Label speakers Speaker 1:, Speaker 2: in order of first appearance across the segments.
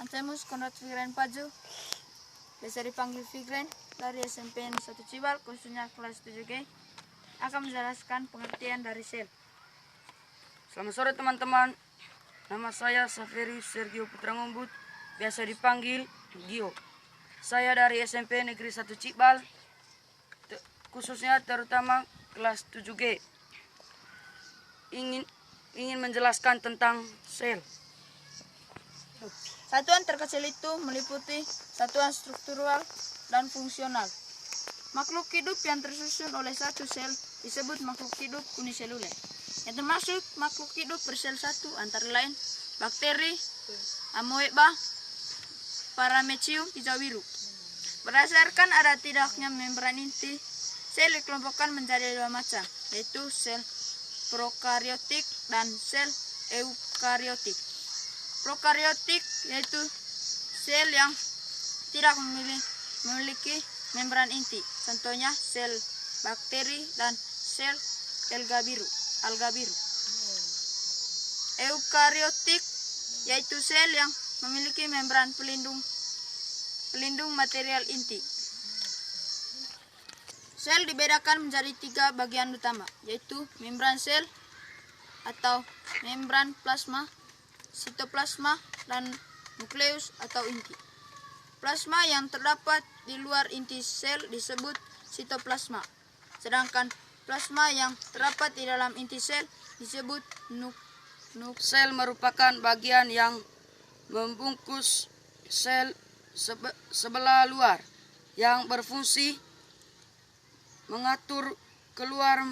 Speaker 1: Antemus Konrad Figren Paju, biasa dipanggil Figren, dari SMP 1 Cibal, khususnya kelas 7G, akan menjelaskan pengertian dari sel.
Speaker 2: Selamat sore teman-teman, nama saya Saferi Sergio Putra Ngombut, biasa dipanggil Gio. Saya dari SMP Negeri 1 Cibal, khususnya terutama kelas 7G. Ingin menjelaskan tentang sel.
Speaker 1: Satuan terkecil itu meliputi satuan struktural dan fungsional. Makhluk hidup yang tersusun oleh satu sel disebut makhluk hidup uniseluler. Yang termasuk makhluk hidup bersel satu antara lain bakteri, amoeba, paramecium, hijau biru. Berdasarkan ada tidaknya membran inti, sel dikelompokkan menjadi dua macam, yaitu sel prokariotik dan sel eukariotik. Prokariotik yaitu sel yang tidak memiliki membran inti, contohnya sel bakteri dan sel alga biru. Eukariotik yaitu sel yang memiliki membran pelindung material inti. Sel dibedakan menjadi 3 bagian utama, yaitu membran sel atau membran plasma, sitoplasma, dan nukleus atau inti. Plasma yang terdapat di luar inti sel disebut sitoplasma, sedangkan plasma yang terdapat di dalam inti sel disebut
Speaker 2: Sel merupakan bagian yang membungkus sel sebelah luar yang berfungsi mengatur keluar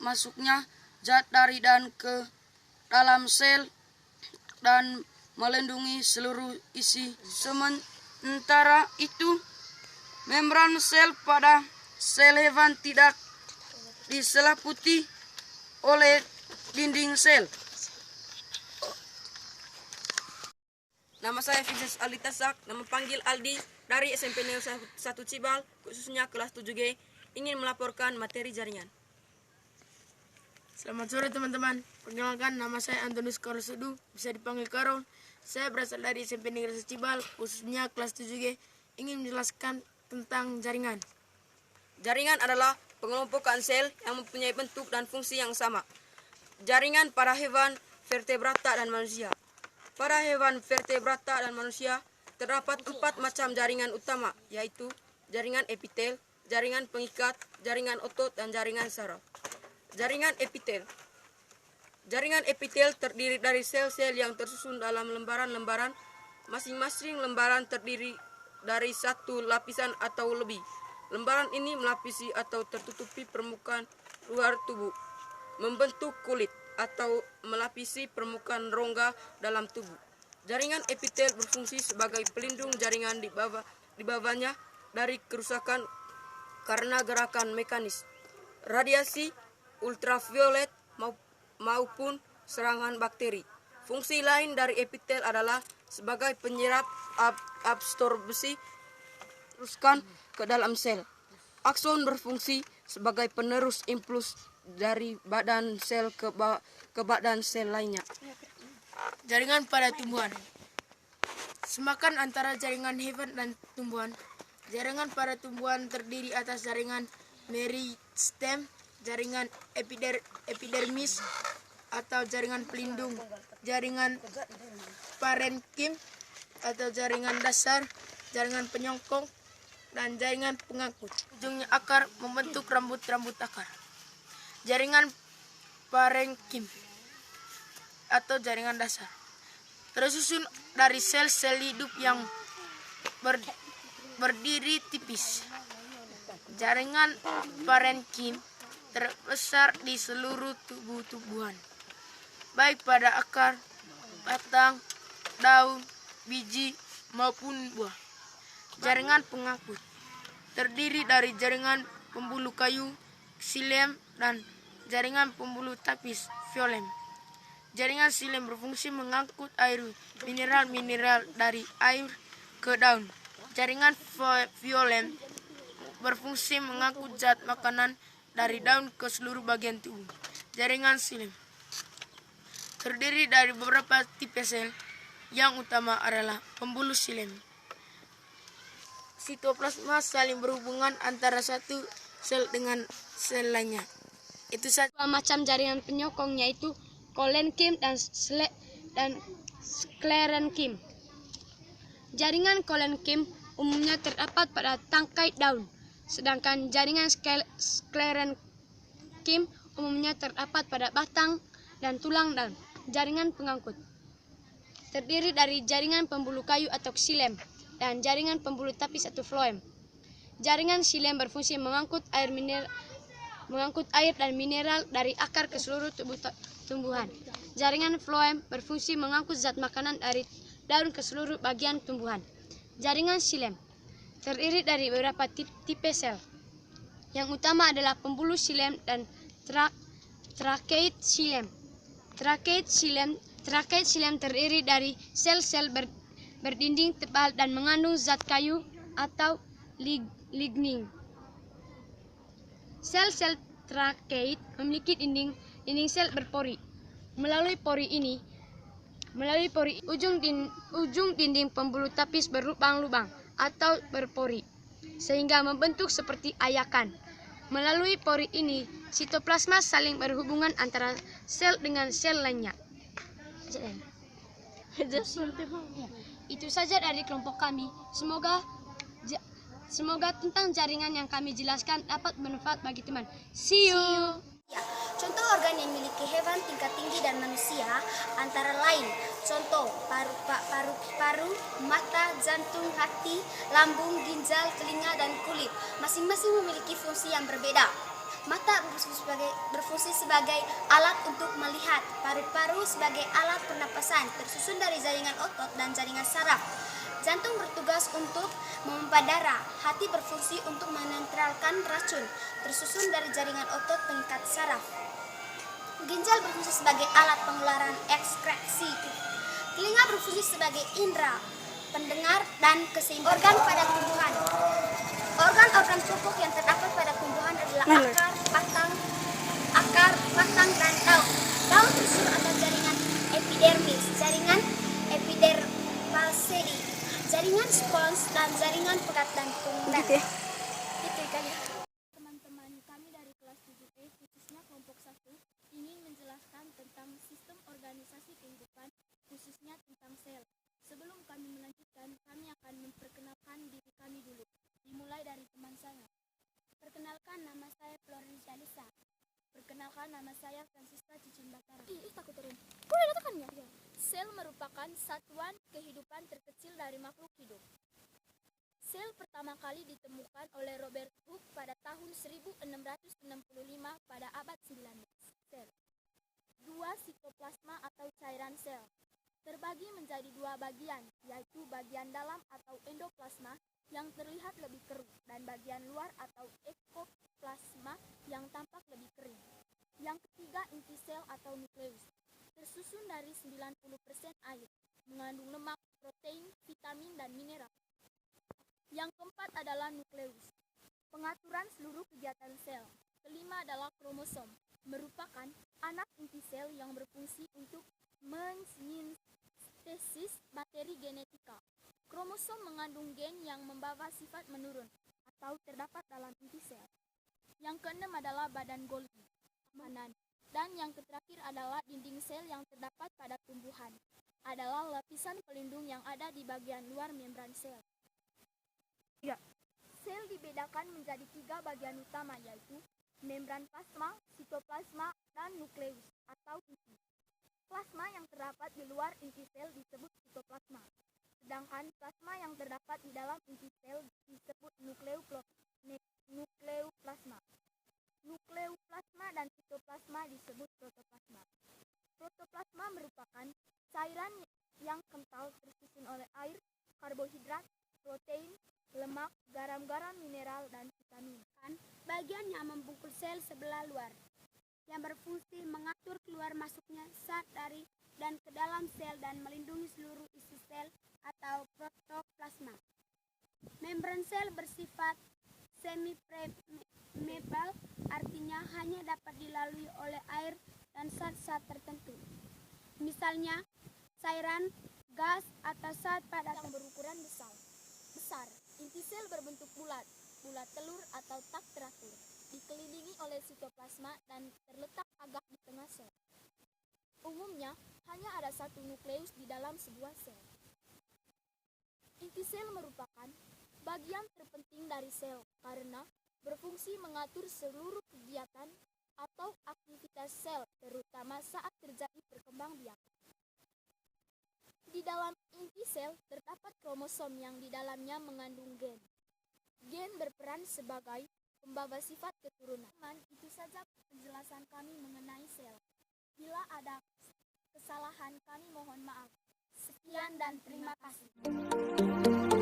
Speaker 2: masuknya zat dari dan ke dalam sel dan melindungi seluruh isi. Sementara itu, membran sel pada sel hewan tidak diselimuti oleh dinding sel.
Speaker 3: Nama saya Vincent Alitasak, nama panggil Aldi, dari SMP Negeri 1 Cibal, khususnya kelas 7G, ingin melaporkan materi jaringan.
Speaker 4: Selamat sore teman-teman, perkenalkan nama saya Antonius Karosudu, bisa dipanggil Karo. Saya berasal dari SMP Negeri 1 Cibal, khususnya kelas 7G, ingin menjelaskan tentang jaringan.
Speaker 3: Jaringan adalah pengelompokan sel yang mempunyai bentuk dan fungsi yang sama. Jaringan pada hewan vertebrata dan manusia. Pada hewan vertebrata dan manusia terdapat 4 macam jaringan utama, yaitu jaringan epitel, jaringan pengikat, jaringan otot, dan jaringan saraf. Jaringan epitel. Jaringan epitel terdiri dari sel-sel yang tersusun dalam lembaran-lembaran. Masing-masing lembaran terdiri dari satu lapisan atau lebih. Lembaran ini melapisi atau tertutupi permukaan luar tubuh, membentuk kulit, atau melapisi permukaan rongga dalam tubuh. Jaringan epitel berfungsi sebagai pelindung jaringan di bawahnya dari kerusakan karena gerakan mekanis, radiasi ultraviolet maupun serangan bakteri. Fungsi lain dari epitel adalah sebagai penyerap absorbsi teruskan ke dalam sel. Akson berfungsi sebagai penerus impuls dari badan sel ke badan sel lainnya.
Speaker 4: Jaringan pada tumbuhan. Semakan antara jaringan hewan dan tumbuhan. Jaringan pada tumbuhan terdiri atas jaringan meristem, jaringan epidermis atau jaringan pelindung, jaringan parenkim atau jaringan dasar, jaringan penyongkong, dan jaringan pengangkut. Ujungnya akar membentuk rambut-rambut akar. Jaringan parenkim atau jaringan dasar tersusun dari sel-sel hidup yang berdiri tipis. Jaringan parenkim terbesar di seluruh tumbuhan, baik pada akar, batang, daun, biji, maupun buah. Jaringan pengangkut terdiri dari jaringan pembuluh kayu, xilem, dan jaringan pembuluh tapis, phloem. Jaringan xilem berfungsi mengangkut air mineral dari air ke daun. Jaringan phloem berfungsi mengangkut zat makanan dari daun ke seluruh bagian tubuh. Jaringan xilem terdiri dari beberapa tipe sel, yang utama adalah pembuluh silem. Sitoplasma saling berhubungan antara satu sel dengan sel lainnya. Itu saja.
Speaker 5: Dua macam jaringan penyokong yaitu kolenkim dan sklerenkim. Jaringan kolenkim umumnya terdapat pada tangkai daun, sedangkan jaringan sklerenkim umumnya terdapat pada batang dan tulang daun. Jaringan pengangkut terdiri dari jaringan pembuluh kayu atau xilem dan jaringan pembuluh tapis atau floem. Jaringan xilem berfungsi mengangkut air dan mineral dari akar ke seluruh tubuh tumbuhan. Jaringan floem berfungsi mengangkut zat makanan dari daun ke seluruh bagian tumbuhan. Jaringan xilem terdiri dari beberapa tipe sel. Yang utama adalah pembuluh xilem dan trakeid xilem. Trakeid xilem terdiri dari sel-sel berdinding tebal dan mengandung zat kayu atau lignin. Sel-sel trakeid memiliki dinding sel berpori. Melalui pori ujung dinding pembuluh tapis berlubang-lubang atau berpori, sehingga membentuk seperti ayakan. Melalui pori ini, sitoplasma saling berhubungan antara sel dengan sel lainnya. Itu saja dari kelompok kami. Semoga tentang jaringan yang kami jelaskan dapat bermanfaat bagi teman. See you.
Speaker 6: Ya, contoh organ yang memiliki hewan tingkat tinggi dan manusia antara lain contoh paru, mata, jantung, hati, lambung, ginjal, telinga, dan kulit. Masing-masing memiliki fungsi yang berbeda. Mata berfungsi sebagai alat untuk melihat, paru-paru sebagai alat pernapasan tersusun dari jaringan otot dan jaringan saraf. Jantung bertugas untuk memompa darah, hati berfungsi untuk menetralkan racun, tersusun dari jaringan otot pengikat saraf. Ginjal berfungsi sebagai alat pengeluaran ekskresi. Telinga berfungsi sebagai indera, pendengar, dan keseimbangan. Organ pada tumbuhan. Organ-organ pokok yang terdapat pada tumbuhan adalah akar, batang, dan daun. Daun tersusun atas jaringan epidermis, jaringan epidermalisedi, jaringan spons, dan jaringan pekat dan pengumpan. Itu kan ya.
Speaker 7: Teman-teman kami dari kelas 7E, khususnya kelompok 1, ingin menjelaskan tentang sistem organisasi kehidupan, khususnya tentang sel. Sebelum kami melanjutkan, kami akan memperkenalkan diri kami dulu. Dimulai dari teman saya. Perkenalkan, nama saya Florencia Lisa. Perkenalkan, nama saya Francisca Cicin Batara. Takut turun. Kok udah ditekan ya? Sel merupakan satuan kehidupan terkecil dari makhluk hidup. Sel pertama kali ditemukan oleh Robert Hooke pada tahun 1665 pada abad 19. Sel. 2. Sitoplasma atau cairan sel. Terbagi menjadi 2 bagian, yaitu bagian dalam atau endoplasma yang terlihat lebih keruh dan bagian luar atau ekoplasma yang tampak lebih kering. Yang ketiga, inti sel atau nukleus. Tersusun dari 90% air, mengandung lemak, protein, vitamin, dan mineral. Yang keempat adalah nukleus, pengaturan seluruh kegiatan sel. Kelima adalah kromosom, merupakan anak inti sel yang berfungsi untuk mensintesis materi genetika. Kromosom mengandung gen yang membawa sifat menurun atau terdapat dalam inti sel. Yang keenam adalah badan Golgi, makanan. Dan yang terakhir adalah dinding sel yang terdapat pada tumbuhan. Adalah lapisan pelindung yang ada di bagian luar membran sel. Ya. Sel dibedakan menjadi 3 bagian utama, yaitu membran plasma, sitoplasma, dan nukleus atau inti. Plasma yang terdapat di luar inti sel disebut sitoplasma. Sedangkan plasma yang terdapat di dalam inti sel disebut nukleoplasma. Nukleoplasma dan sitoplasma disebut protoplasma. Protoplasma merupakan cairan yang kental tersusun oleh air, karbohidrat, protein, lemak, garam-garam mineral, dan vitamin. Bagian yang membungkus sel sebelah luar, yang berfungsi mengatur keluar masuknya zat dari dan ke dalam sel dan melindungi seluruh isi sel atau protoplasma. Membran sel bersifat semi-permeable, artinya hanya dapat dilalui oleh air dan zat-zat tertentu. Misalnya, cairan gas atau zat padat yang berukuran besar. Inti sel berbentuk bulat telur atau tak teratur, dikelilingi oleh sitoplasma dan terletak agak di tengah sel. Umumnya, hanya ada satu nukleus di dalam sebuah sel. Inti sel merupakan bagian terpenting dari sel karena berfungsi mengatur seluruh kegiatan atau aktivitas sel, terutama saat terjadi perkembangbiakan. Di dalam inti sel terdapat kromosom yang di dalamnya mengandung gen. Gen berperan sebagai pembawa sifat keturunan. Itu saja penjelasan kami mengenai sel. Bila ada kesalahan, kami mohon maaf. Sekian dan terima kasih.